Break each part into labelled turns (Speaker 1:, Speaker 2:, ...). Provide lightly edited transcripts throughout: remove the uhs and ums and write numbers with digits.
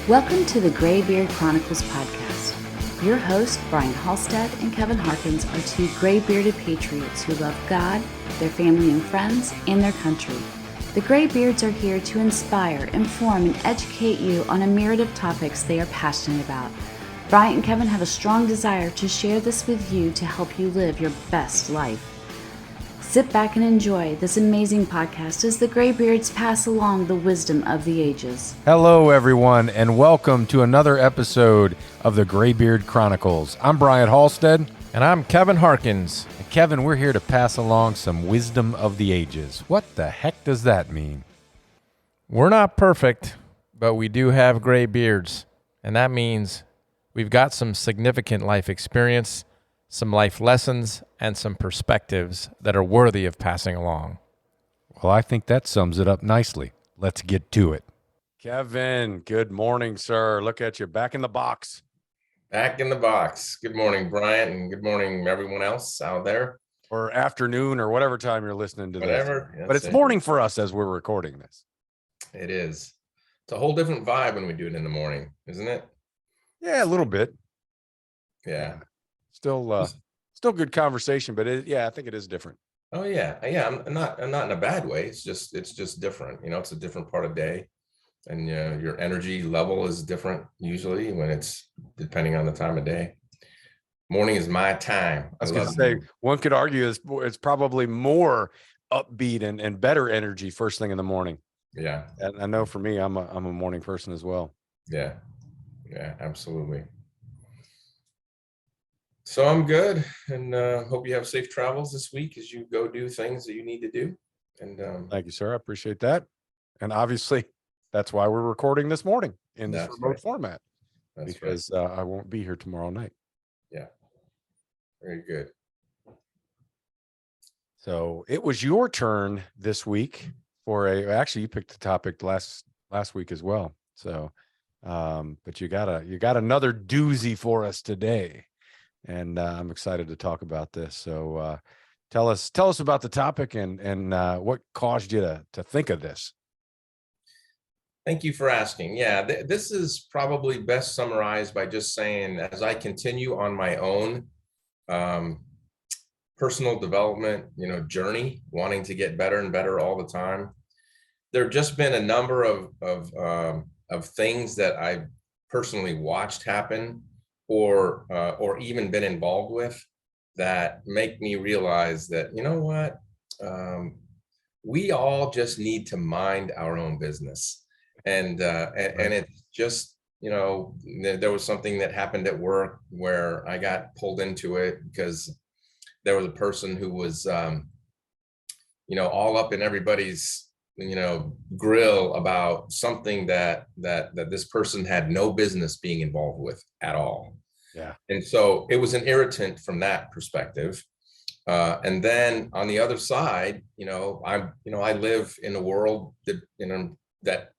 Speaker 1: Welcome to the Graybeard Chronicles podcast. Your hosts, Brian Halstead and Kevin Harkins, are two gray-bearded patriots who love God, their family and friends, and their country. The Graybeards are here to inspire, inform, and educate you on a myriad of topics they are passionate about. Brian and Kevin have a strong desire to share this with you to help you live your best life. Sit back and enjoy this amazing podcast as the Graybeards pass along the wisdom of the ages.
Speaker 2: Hello, everyone, and welcome to another episode of the Graybeard Chronicles. I'm Brian Halstead.
Speaker 3: And I'm Kevin Harkins.
Speaker 2: And Kevin, we're here to pass along some wisdom of the ages. What the heck does that mean?
Speaker 3: We're not perfect, but we do have gray beards. And that means we've got some significant life experience, some life lessons, and some perspectives that are worthy of passing along.
Speaker 2: Well, I think that sums it up nicely. Let's get to it. Kevin, good morning, sir. Look at you back in the box.
Speaker 4: Back in the box. Good morning, Brian, and good morning, everyone else out there.
Speaker 2: Or afternoon, or whatever time you're listening to
Speaker 4: Whatever.
Speaker 2: this. But it's morning for us as we're recording this.
Speaker 4: It is. It's a whole different vibe when we do it in the morning, isn't it?
Speaker 2: Yeah, a little bit.
Speaker 4: Yeah.
Speaker 2: Still good conversation, but I think it is different.
Speaker 4: Oh yeah. Yeah. I'm not in a bad way. It's just different. It's a different part of day. And your energy level is different usually when it's depending on the time of day. Morning is my time.
Speaker 2: I was going to say, one could argue it's probably more upbeat and better energy first thing in the morning.
Speaker 4: Yeah.
Speaker 2: And I know for me, I'm a morning person as well.
Speaker 4: Yeah. Yeah, absolutely. So I'm good, and hope you have safe travels this week as you go do things that you need to do. And
Speaker 2: thank you, sir. I appreciate that. And obviously, that's why we're recording this morning in this remote format, because I won't be here tomorrow night.
Speaker 4: Yeah, very good.
Speaker 2: So it was your turn this week actually you picked the topic last week as well. So, but you got another doozy for us today. And I'm excited to talk about this. So tell us about the topic and what caused you to think of this.
Speaker 4: Thank you for asking. Yeah, this is probably best summarized by just saying, as I continue on my own personal development, journey, wanting to get better and better all the time, there have just been a number of things that I've personally watched happen or even been involved with that make me realize that, we all just need to mind our own business. And it's just, there was something that happened at work where I got pulled into it because there was a person who was, all up in everybody's, grill about something that this person had no business being involved with at all.
Speaker 2: Yeah. And
Speaker 4: so it was an irritant from that perspective. And then on the other side, I live in a world that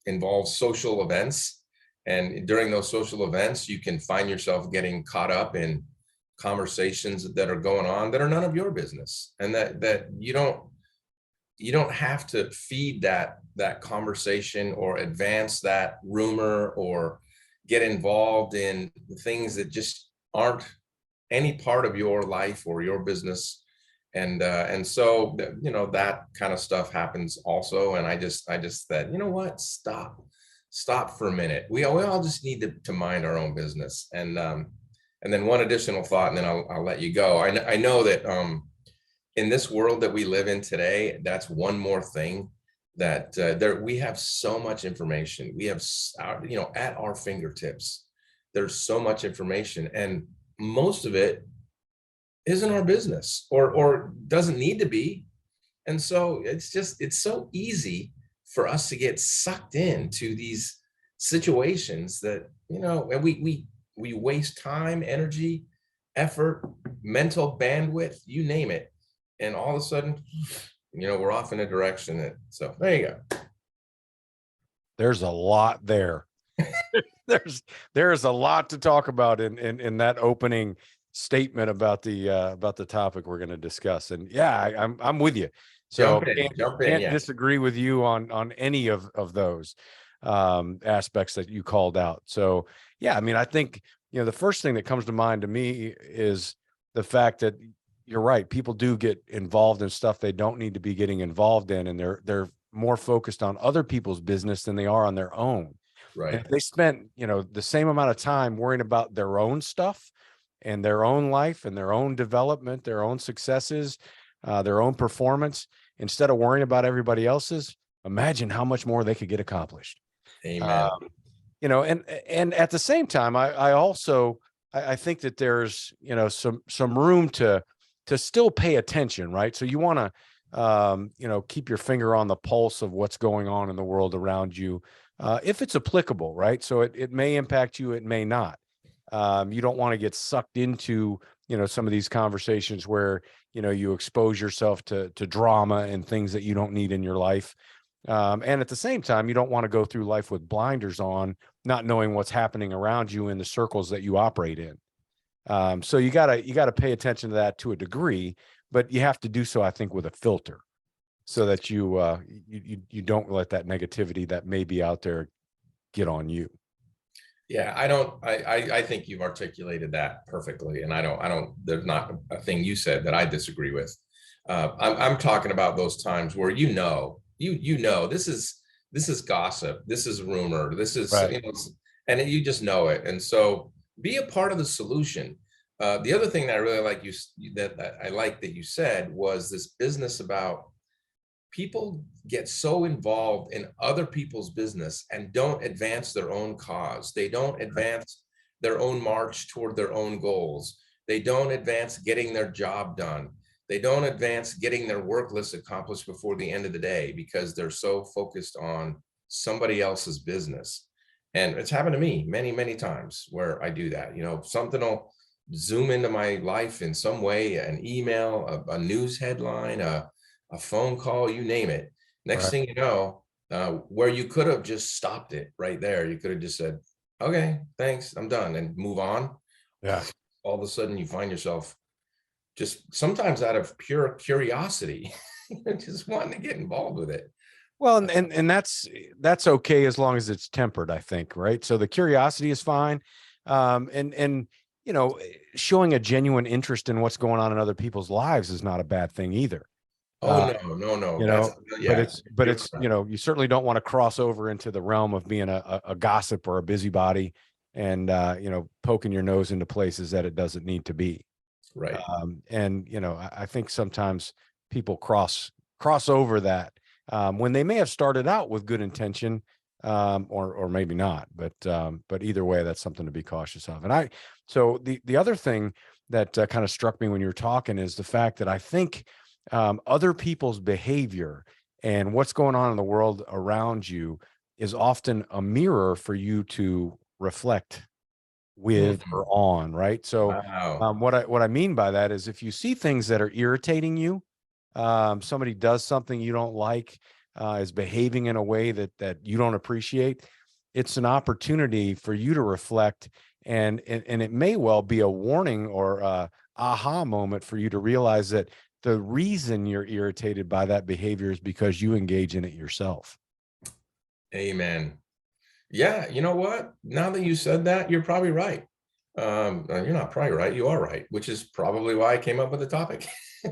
Speaker 4: involves social events. And during those social events, you can find yourself getting caught up in conversations that are going on that are none of your business. And that you don't have to feed that conversation or advance that rumor or get involved in things that just aren't any part of your life or your business. And so, that kind of stuff happens also. And I just said, what, stop for a minute. We all just need to mind our own business. And then one additional thought, and then I'll let you go. I know that, in this world that we live in today, that's one more thing that we have so much information. We have, at our fingertips, there's so much information, and most of it isn't our business or doesn't need to be. And so it's so easy for us to get sucked into these situations that, and we waste time, energy, effort, mental bandwidth, you name it. And all of a sudden, we're off in a direction. So there you go.
Speaker 2: There's a lot there. There's a lot to talk about in that opening statement about the topic we're going to discuss. And yeah, I'm with you. So
Speaker 4: Jump in,
Speaker 2: can't
Speaker 4: yeah.
Speaker 2: disagree with you on any of those. aspects that you called out. So yeah, I mean, I think, the first thing that comes to mind to me is the fact that you're right. People do get involved in stuff they don't need to be getting involved in, and they're more focused on other people's business than they are on their own. And
Speaker 4: Right.
Speaker 2: if they spent, the same amount of time worrying about their own stuff and their own life and their own development, their own successes, their own performance, instead of worrying about everybody else's, imagine how much more they could get accomplished.
Speaker 4: Amen.
Speaker 2: And at the same time, I also I think that there's, some room to still pay attention, right? So you want to keep your finger on the pulse of what's going on in the world around you, if it's applicable, right? So it may impact you, it may not. You don't want to get sucked into, some of these conversations where, you expose yourself to drama and things that you don't need in your life. And at the same time, you don't want to go through life with blinders on, not knowing what's happening around you in the circles that you operate in. So you gotta pay attention to that to a degree, but you have to do so, I think, with a filter, so that you don't let that negativity that may be out there get on you.
Speaker 4: Yeah, I think you've articulated that perfectly. And there's not a thing you said that I disagree with. I'm talking about those times where, this is gossip, this is rumor, this is,
Speaker 2: Right.
Speaker 4: and you just know it. And so be a part of the solution. The other thing that I really like that I like that you said was this business about people get so involved in other people's business and don't advance their own cause. They don't advance their own march toward their own goals. They don't advance getting their job done. They don't advance getting their work list accomplished before the end of the day because they're so focused on somebody else's business. And it's happened to me many, many times where I do that. Something will zoom into my life in some way, an email, a news headline, a phone call, you name it. Next
Speaker 2: Right.
Speaker 4: thing you know, where you could have just stopped it right there. You could have just said, okay, thanks, I'm done, and move on.
Speaker 2: Yeah.
Speaker 4: All of a sudden you find yourself just sometimes out of pure curiosity, just wanting to get involved with it.
Speaker 2: Well, and that's okay as long as it's tempered, I think, right? So the curiosity is fine. And showing a genuine interest in what's going on in other people's lives is not a bad thing either.
Speaker 4: Oh,
Speaker 2: Uh,
Speaker 4: no.
Speaker 2: but
Speaker 4: Yeah.
Speaker 2: it's, you certainly don't want to cross over into the realm of being a gossip or a busybody and, poking your nose into places that it doesn't need to be.
Speaker 4: Right.
Speaker 2: And, I think sometimes people cross over that, when they may have started out with good intention, or maybe not, but either way, that's something to be cautious of. So the other thing that kind of struck me when you were talking is the fact that I think, other people's behavior and what's going on in the world around you is often a mirror for you to reflect with or on, right? So,
Speaker 4: Wow.
Speaker 2: what I mean by that is if you see things that are irritating you, somebody does something you don't like, is behaving in a way that you don't appreciate, it's an opportunity for you to reflect, and it may well be a warning or a aha moment for you to realize that the reason you're irritated by that behavior is because you engage in it yourself.
Speaker 4: Amen. Yeah, you know what? Now that you said that, you're probably right. You're not probably right. You are right, which is probably why I came up with the topic.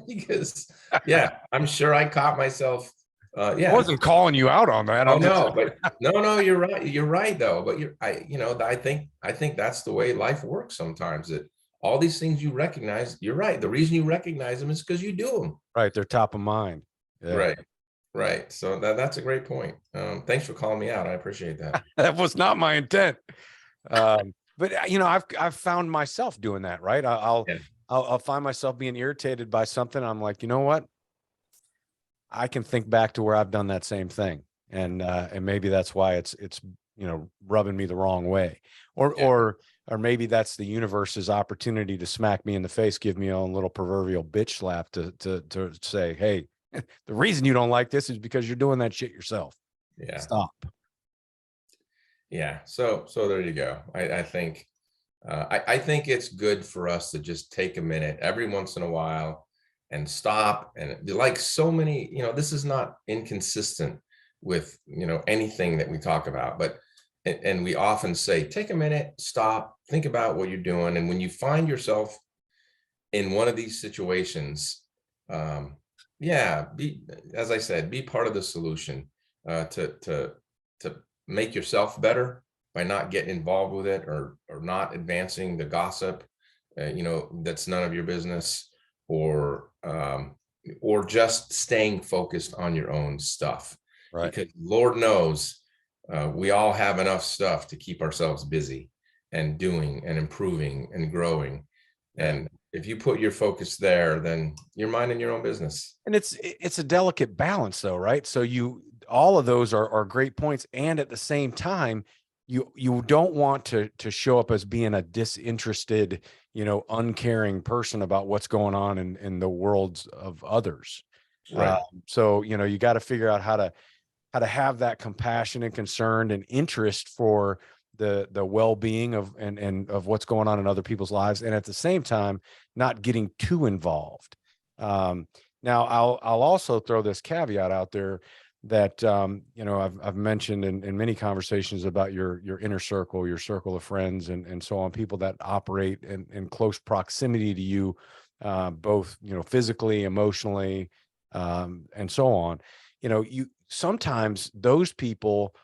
Speaker 4: Because, yeah, I'm sure I caught myself.
Speaker 2: I
Speaker 4: Yeah.
Speaker 2: wasn't calling you out on that.
Speaker 4: Oh no, but no, you're right. You're right though. But I think that's the way life works sometimes. That all these things you recognize, you're right. The reason you recognize them is because you do them.
Speaker 2: Right, they're top of mind. Yeah.
Speaker 4: Right. Right. So that's a great point. Thanks for calling me out. I appreciate that.
Speaker 2: That was not my intent. But I've found myself doing that, right?
Speaker 4: Yeah.
Speaker 2: I'll find myself being irritated by something. I'm like, you know what? I can think back to where I've done that same thing. And maybe that's why it's rubbing me the wrong way. Or maybe that's the universe's opportunity to smack me in the face, give me a little proverbial bitch slap to say, hey, the reason you don't like this is because you're doing that shit yourself.
Speaker 4: Yeah.
Speaker 2: Stop.
Speaker 4: Yeah. So there you go. I think I think it's good for us to just take a minute every once in a while and stop. And like so many, this is not inconsistent with, anything that we talk about, but, and we often say, take a minute, stop, think about what you're doing. And when you find yourself in one of these situations, be, as I said, be part of the solution, to make yourself better by not getting involved with it, or not advancing the gossip, that's none of your business, or just staying focused on your own stuff.
Speaker 2: Right.
Speaker 4: Because Lord knows, we all have enough stuff to keep ourselves busy and doing and improving and growing. And if you put your focus there, then you're minding your own business.
Speaker 2: And it's a delicate balance though, right? So all of those are great points. And at the same time, you don't want to show up as being a disinterested, uncaring person about what's going on in the worlds of others.
Speaker 4: Right.
Speaker 2: So, you got to figure out how to have that compassion and concern and interest for the well-being of what's going on in other people's lives. And at the same time, not getting too involved. Now I'll also throw this caveat out there that, I've mentioned in many conversations about your inner circle, your circle of friends, and so on, people that operate in close proximity to you, both, physically, emotionally, and so on. Sometimes those people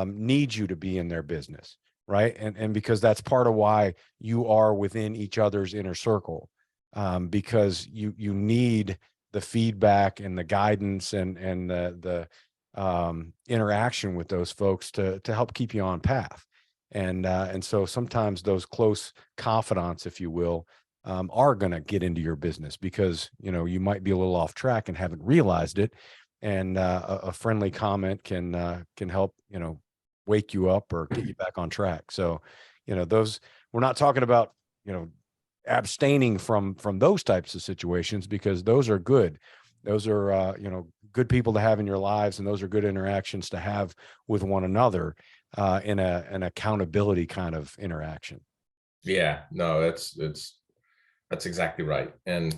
Speaker 2: need you to be in their business, right? And because that's part of why you are within each other's inner circle, because you need the feedback and the guidance and the interaction with those folks to help keep you on path. And so sometimes those close confidants, if you will, are going to get into your business because, you might be a little off track and haven't realized it. And a friendly comment can help, wake you up or get you back on track. So, those, we're not talking about, abstaining from those types of situations, because those are good. Those are, good people to have in your lives. And those are good interactions to have with one another, in an accountability kind of interaction.
Speaker 4: Yeah, no, that's exactly right. And,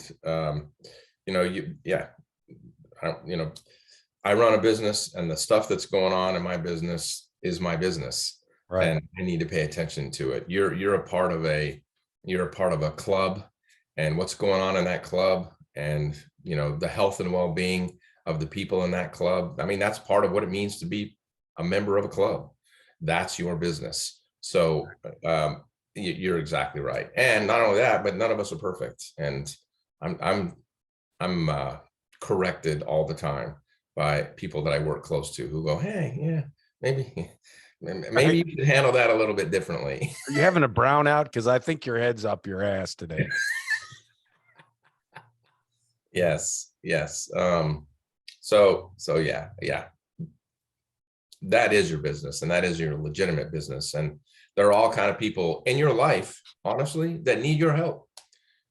Speaker 4: I run a business, and the stuff that's going on in my business is my business,
Speaker 2: Right.
Speaker 4: and I need to pay attention to it. You're a part of a club, and what's going on in that club, and the health and well-being of the people in that club. I mean, that's part of what it means to be a member of a club. That's your business. So you're exactly right. And not only that, but none of us are perfect. And I'm corrected all the time by people that I work close to who go, hey, yeah, maybe you could handle that a little bit differently.
Speaker 2: Are you having a brownout? Because I think your head's up your ass today.
Speaker 4: Yes. So yeah. That is your business, and that is your legitimate business. And there are all kind of people in your life, honestly, that need your help.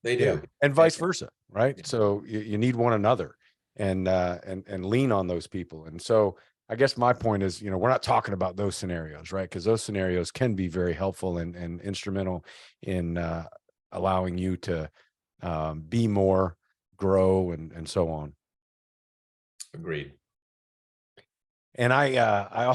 Speaker 4: They do.
Speaker 2: Yeah. And vice versa. Right.
Speaker 4: Yeah.
Speaker 2: So you need one another, and lean on those people. And so I guess my point is, we're not talking about those scenarios, right? Because those scenarios can be very helpful and instrumental in allowing you to be more, grow, and so on.
Speaker 4: Agreed.
Speaker 2: And I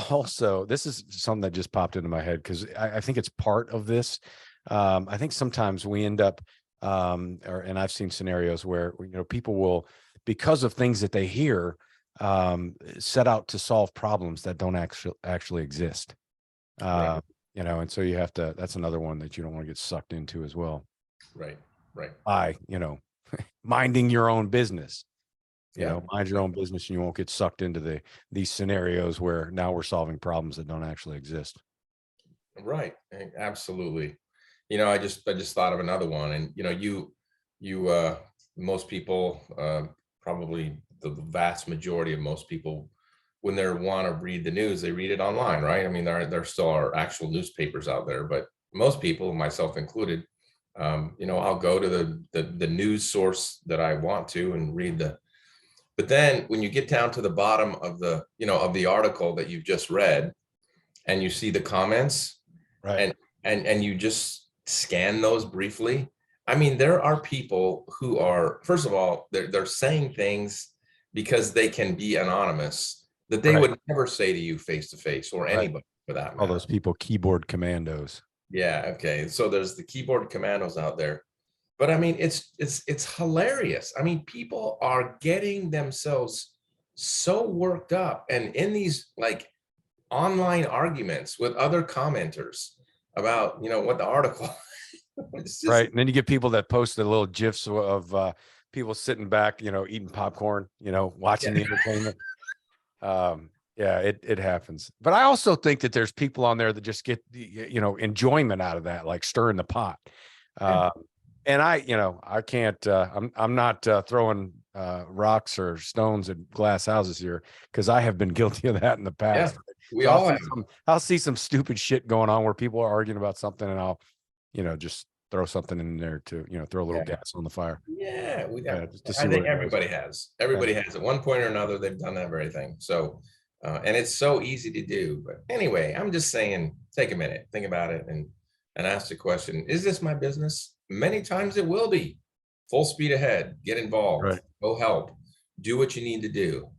Speaker 2: also, this is something that just popped into my head because I think it's part of this. I think sometimes we end up, and I've seen scenarios where, people will, because of things that they hear, set out to solve problems that don't actually exist.
Speaker 4: Right.
Speaker 2: And so you have to, that's another one that you don't want to get sucked into as well.
Speaker 4: Right.
Speaker 2: By, minding your own business.
Speaker 4: Yeah.
Speaker 2: Mind your own business, and you won't get sucked into these scenarios where now we're solving problems that don't actually exist.
Speaker 4: Right. Absolutely. I just thought of another one, and most people, probably the vast majority of most people, when they want to read the news, they read it online, right? I mean, there still are actual newspapers out there, but most people, myself included, I'll go to the news source that I want to and read but then when you get down to the bottom of the article that you've just read, and you see the comments,
Speaker 2: Right.
Speaker 4: and you just scan those briefly. I mean, there are people who are, first of all, they're saying things because they can be anonymous, that they
Speaker 2: Right.
Speaker 4: would never say to you face to face, or anybody for that
Speaker 2: All
Speaker 4: matter.
Speaker 2: those people, keyboard commandos.
Speaker 4: Yeah. Okay. So there's the keyboard commandos out there, but I mean, it's hilarious. I mean, people are getting themselves so worked up and in these like online arguments with other commenters about, what the article. It's just,
Speaker 2: Right. And then you get people that post the little GIFs of people sitting back, eating popcorn, watching the entertainment. Yeah, it happens. But I also think that there's people on there that just get the, enjoyment out of that, like stirring the pot.
Speaker 4: Yeah.
Speaker 2: And I can't, I'm not throwing rocks or stones at glass houses here, because I have been guilty of that in the past.
Speaker 4: we
Speaker 2: So
Speaker 4: all have.
Speaker 2: I'll see some stupid shit going on where people are arguing about something, and I'll, just throw something in there to, throw a little gas on the fire.
Speaker 4: Yeah,
Speaker 2: Just to see
Speaker 4: I
Speaker 2: what
Speaker 4: think
Speaker 2: it goes.
Speaker 4: everybody has. Everybody has at one point or another. They've done that very thing. So, and it's so easy to do. But anyway, I'm just saying, take a minute, think about it, and ask the question: is this my business? Many times it will be. Full speed ahead. Get involved.
Speaker 2: Right.
Speaker 4: Go help. Do what you need to do.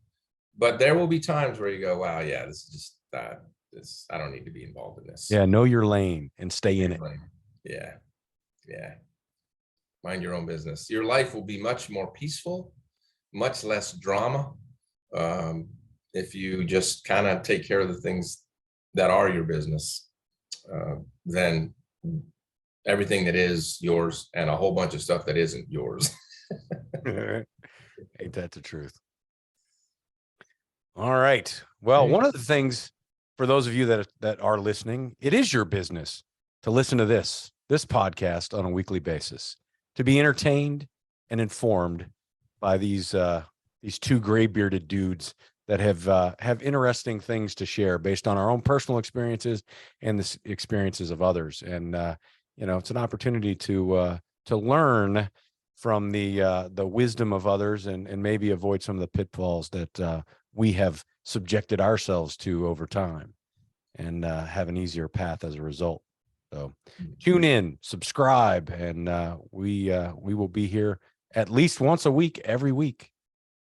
Speaker 4: But there will be times where you go, "Wow, yeah, this is just this. I don't need to be involved in this."
Speaker 2: Yeah, know your lane and stay in it.
Speaker 4: Yeah. Yeah. Mind your own business. Your life will be much more peaceful, much less drama, if you just kind of take care of the things that are your business, than everything that is yours and a whole bunch of stuff that isn't yours.
Speaker 2: Ain't that the truth? All right. Well, one of the things for those of you that are listening, it is your business to listen to this podcast on a weekly basis, to be entertained and informed by these two gray bearded dudes that have interesting things to share based on our own personal experiences and the experiences of others. And it's an opportunity to learn from the wisdom of others and maybe avoid some of the pitfalls that we have subjected ourselves to over time, and have an easier path as a result. So tune in, subscribe, and we will be here at least once a week, every week,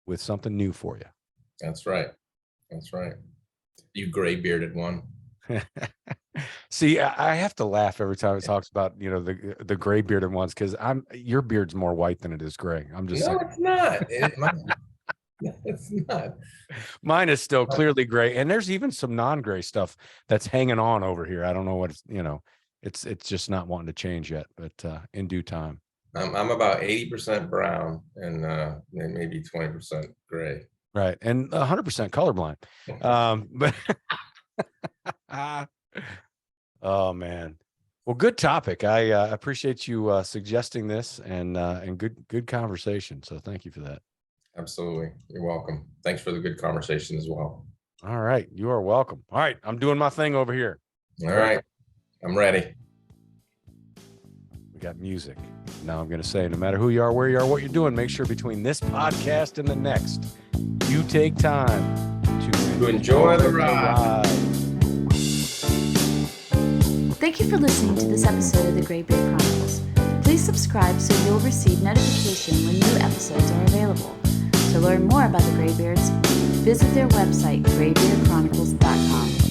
Speaker 2: with something new for you.
Speaker 4: That's right. That's right. You gray bearded one.
Speaker 2: See, I have to laugh every time it talks about, the gray bearded ones, because your beard's more white than it is gray. I'm just saying.
Speaker 4: It's not. It's not.
Speaker 2: Mine is still clearly gray, and there's even some non-gray stuff that's hanging on over here. I don't know what it's just not wanting to change yet, but in due time.
Speaker 4: I'm about 80% brown and maybe 20% gray.
Speaker 2: Right, and 100% colorblind. But oh man, well, good topic. I appreciate you suggesting this, and good conversation. So thank you for that.
Speaker 4: Absolutely, you're welcome. Thanks for the good conversation as well.
Speaker 2: All right, you are welcome. All right, I'm doing my thing over here.
Speaker 4: All right, I'm ready.
Speaker 2: We got music. Now I'm going to say, no matter who you are, where you are, what you're doing, make sure between this podcast and the next, you take time to
Speaker 4: enjoy the ride.
Speaker 1: Thank you for listening to this episode of the Graybeard Chronicles. Please subscribe so you'll receive notification when new episodes are available. To learn more about the Graybeards, visit their website, graybeardchronicles.com.